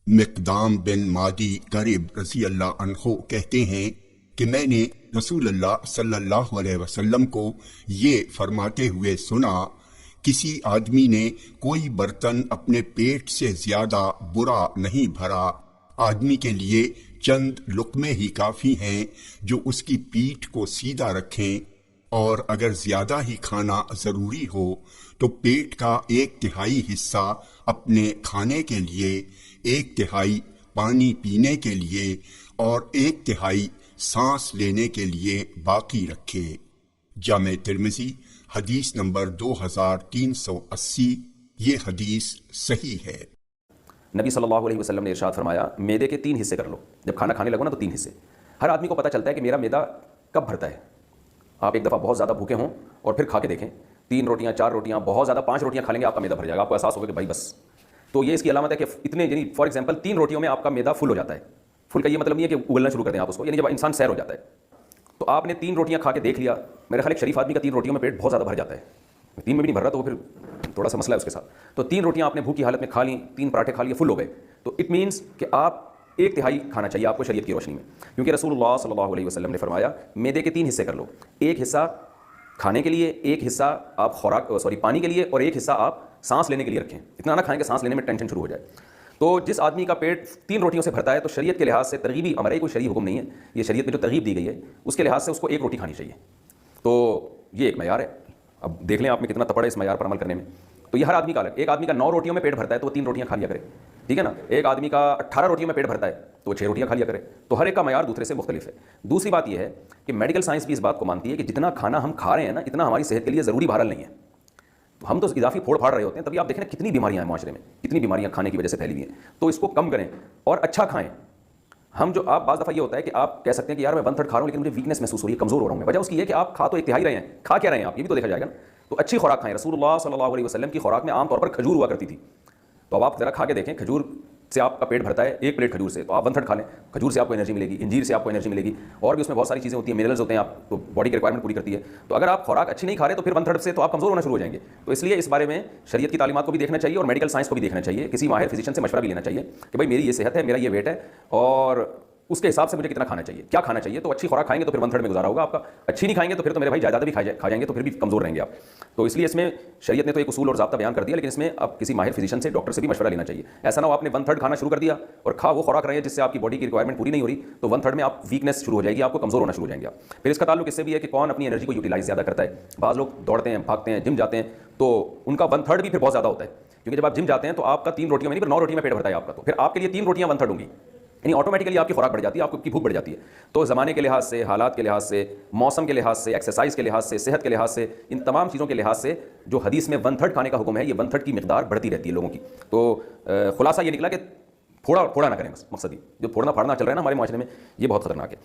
مقدام بن مادی کرب رضی اللہ عنہ کہتے ہیں کہ میں نے رسول اللہ صلی اللہ علیہ وسلم کو یہ فرماتے ہوئے سنا، کسی آدمی نے کوئی برتن اپنے پیٹ سے زیادہ برا نہیں بھرا، آدمی کے لیے چند لقمے ہی کافی ہیں جو اس کی پیٹھ کو سیدھا رکھیں، اور اگر زیادہ ہی کھانا ضروری ہو تو پیٹ کا 1/3 حصہ اپنے کھانے کے لیے، 1/3 پانی پینے کے لیے اور 1/3 سانس لینے کے لیے باقی رکھے۔ جامع ترمذی حدیث نمبر 2380۔ یہ حدیث صحیح ہے۔ نبی صلی اللہ علیہ وسلم نے ارشاد فرمایا، میدے کے 3 حصے کر لو۔ جب کھانا کھانے لگو نا تو 3 حصے۔ ہر آدمی کو پتہ چلتا ہے کہ میرا میدا کب بھرتا ہے۔ آپ ایک دفعہ بہت زیادہ بھوکے ہوں اور پھر کھا کے دیکھیں، 3 روٹیاں 4 روٹیاں، بہت زیادہ 5 روٹیاں کھا لیں گے، آپ کا میدا بھر جائے گا، آپ کو احساس ہوگا کہ بھائی بس۔ تو یہ اس کی علامت ہے کہ اتنے، یعنی فار ایگزامپل 3 روٹیوں میں آپ کا میدا فل ہو جاتا ہے۔ فل کا یہ مطلب نہیں ہے کہ اگلنا شروع کر دیں آپ اس کو، یعنی جب انسان سیر ہو جاتا ہے تو آپ نے 3 روٹیاں کھا کے دیکھ لیا۔ میرا خیال ایک شریف آدمی کا 3 روٹیوں میں پیٹ بہت زیادہ بھر جاتا ہے، 3 میں بھی نہیں بھر رہا تو وہ پھر تھوڑا سا مسئلہ ہے اس کے ساتھ۔ تو 3 روٹیاں آپ نے بھوک کی حالت میں کھا لیں، 3 پراٹھے کھا لیے، فل ہو گئے، تو اٹ مینس کہ آپ 1/3 کھانا چاہیے آپ کو شریعت کی روشنی میں، کیونکہ رسول اللہ صلی اللہ علیہ وسلم نے فرمایا میدے کے 3 حصے کر لو، 1 حصہ کھانے کے لیے، 1 حصہ آپ پانی کے لیے، اور 1 حصہ آپ سانس لینے کے لیے رکھیں۔ اتنا نہ کھائیں کہ سانس لینے میں ٹینشن شروع ہو جائے۔ تو جس آدمی کا پیٹ 3 روٹیوں سے بھرتا ہے تو شریعت کے لحاظ سے ترغیبی امر ہے، کوئی شرعی حکم نہیں ہے، یہ شریعت میں جو ترغیب دی گئی ہے اس کے لحاظ سے اس کو 1 روٹی کھانی چاہیے۔ تو یہ ایک معیار ہے، اب دیکھ لیں آپ میں کتنا تپڑ ہے اس معیار پر عمل کرنے میں۔ تو یہ ہر آدمی کا الگ، ایک آدمی کا 9 روٹیوں میں پیٹ بھرتا ہے تو وہ 3 روٹیاں کھا لیا کرے، ٹھیک ہے نا۔ ایک آدمی کا 18 روٹیوں میں پیٹ بھرتا ہے تو وہ 6 روٹیاں کھا لیا کرے۔ تو ہر ایک کا معیار دوسرے سے مختلف ہے۔ دوسری بات یہ ہے کہ میڈیکل سائنس بھی اس بات کو مانتی ہے کہ جتنا کھانا ہم کھا رہے ہیں نا، اتنا ہماری صحت کے لیے ضروری بہرحال نہیں ہے۔ تو ہم تو اضافی پھوڑ پھاڑ رہے ہوتے ہیں، تبھی آپ دیکھیں نا کتنی بیماریاں ہیں معاشرے میں، کتنی بیماریاں کھانے کی وجہ سے پھیلی ہوئی ہیں۔ تو اس کو کم کریں اور اچھا کھائیں۔ ہم جو آپ بعض دفعہ یہ ہوتا ہے کہ آپ کہہ سکتے ہیں کہ یار میں 1/3 کھا رہا ہوں لیکن مجھے ویکنس محسوس ہو رہی ہے، کمزور ہو رہا ہوں میں۔ وجہ اس کی ہے کہ آپ کھا تو 1/3 رہے ہیں، کھا کیا رہے ہیں آپ، یہ بھی تو دیکھا جائے گا نا۔ تو اچھی خوراک کھائیں۔ رسول اللہ صلی اللہ علیہ وسلم کی خوراک میں عام طور پر کھجور ہوا کرتی تھی، تو اب آپ ذرا کھا کے دیکھیں، کھجور سے آپ کا پیٹ بھرتا ہے، 1 پلیٹ کھجور سے، تو آپ 1/3 کھا لیں، کھجور سے آپ کو انرجی ملے گی، انجیر سے آپ کو انرجی ملے گی، اور بھی اس میں بہت ساری چیزیں ہوتی ہیں، منرلز ہوتے ہیں، آپ تو باڈی کی ریکوائرمنٹ پوری کرتی ہے۔ تو اگر آپ خوراک اچھی نہیں کھا رہے تو پھر 1/3 سے تو آپ کمزور ہونا شروع ہو جائیں گے۔ تو اس لیے اس بارے میں شریعت کی تعلیمات کو بھی دیکھنا چاہیے اور میڈیکل سائنس کو بھی دیکھنا چاہیے، کسی ماہر فزیشین سے مشورہ بھی لینا چاہیے کہ بھائی میری یہ صحت ہے، میرا یہ ویٹ ہے، اور اس کے حساب سے مجھے کتنا کھانا چاہیے، کیا کھانا چاہیے۔ تو اچھی خوراک کھائیں گے تو پھر 1/3 میں گزارا ہوگا آپ کا، اچھی نہیں کھائیں گے تو پھر تو میرے بھائی جائیداد بھی کھا جائیں گے تو پھر بھی کمزور رہیں گے آپ۔ تو اس لیے اس میں شریعت نے تو ایک اصول اور ضابطہ بیان کر دیا، لیکن اس میں اب کسی ماہر فزیشین سے، ڈاکٹر سے بھی مشورہ لینا چاہیے۔ ایسا نہ ہو آپ نے 1/3 کھانا شروع کر دیا اور کھا وہ خوراک رہے ہیں جس سے آپ کی باڈی کی ریکوائرمنٹ پوری نہیں ہو رہی، تو 1/3 میں آپ ویکنس شروع ہو جائے گی، آپ کو کمزور ہونا شروع ہو جائیں گے آپ۔ پھر اس کا تعلق اس سے بھی ہے کہ کون اپنی انرجی کو یوٹیلائز زیادہ کرتا ہے۔ بعض لوگ دوڑتے ہیں، بھاگتے ہیں، جم جاتے ہیں، تو ان کا 1/3 بھی پھر بہت زیادہ ہوتا ہے، کیونکہ جب آپ جم جاتے ہیں تو آپ کا 3 روٹیوں میں نہیں پھر 9 روٹیوں میں پیٹ بھرتا ہے آپ کا، تو پھر آپ کے لیے 3 روٹیاں 1/3 ہوں گی، یعنی آٹومیٹکلی آپ کی خوراک بڑھ جاتی ہے، آپ کی بھوک بڑھ جاتی ہے۔ تو زمانے کے لحاظ سے، حالات کے لحاظ سے، موسم کے لحاظ سے، ایکسرسائز کے لحاظ سے، صحت کے لحاظ سے، ان تمام چیزوں کے لحاظ سے جو حدیث میں 1/3 کھانے کا حکم ہے، یہ 1/3 کی مقدار بڑھتی رہتی ہے لوگوں کی۔ تو خلاصہ یہ نکلا کہ پھوڑا نہ کریں، بس مقصد ہی جو پھوڑنا پھاڑنا چل رہا ہے نا ہمارے معاشرے میں، یہ بہت خطرناک ہے۔